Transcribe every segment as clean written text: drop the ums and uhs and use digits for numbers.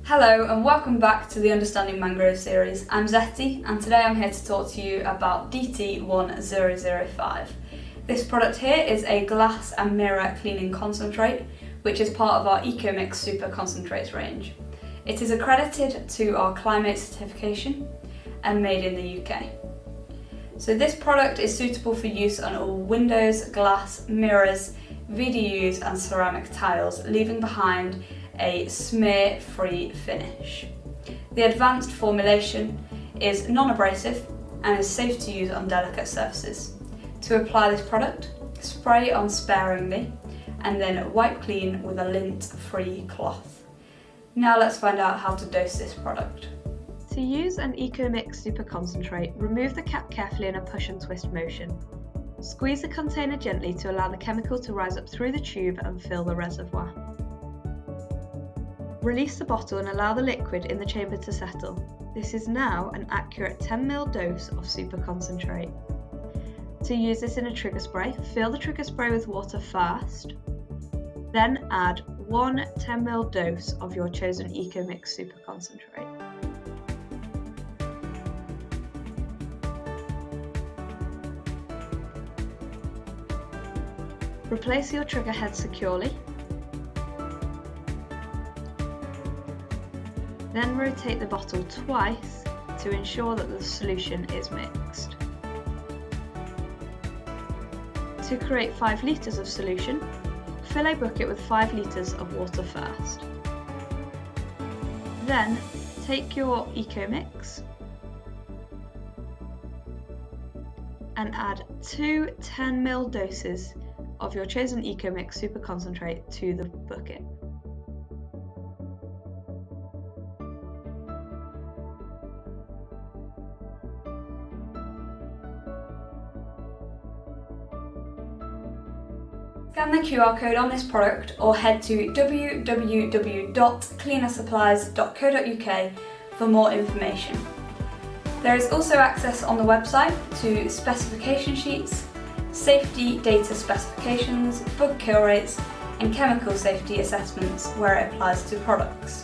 Hello and welcome back to the Understanding Mangrove series. I'm Zetty and today I'm here to talk to you about DT1005. This product here is a glass and mirror cleaning concentrate, which is part of our EcoMix Super Concentrates range. It is accredited to our climate certification and made in the UK. So this product is suitable for use on all windows, glass, mirrors, VDUs and ceramic tiles, leaving behind a smear-free finish. The advanced formulation is non-abrasive and is safe to use on delicate surfaces. To apply this product, spray on sparingly and then wipe clean with a lint-free cloth. Now let's find out how to dose this product. To use an EcoMix Super Concentrate, remove the cap carefully in a push and twist motion. Squeeze the container gently to allow the chemical to rise up through the tube and fill the reservoir. Release the bottle and allow the liquid in the chamber to settle. This is now an accurate 10ml dose of Super Concentrate. To use this in a trigger spray, fill the trigger spray with water first, then add one 10ml dose of your chosen EcoMix Super Concentrate. Replace your trigger head securely. Then rotate the bottle twice to ensure that the solution is mixed. To create 5 litres of solution, fill a bucket with 5 litres of water first. Then take your EcoMix and add 2 10ml doses of your chosen EcoMix Super Concentrate to the bucket. Scan the QR code on this product or head to www.clenasupplies.co.uk for more information. There is also access on the website to specification sheets, safety data specifications, bug kill rates and chemical safety assessments where it applies to products.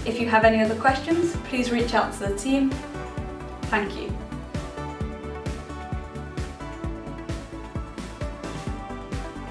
If you have any other questions, please reach out to the team. Thank you.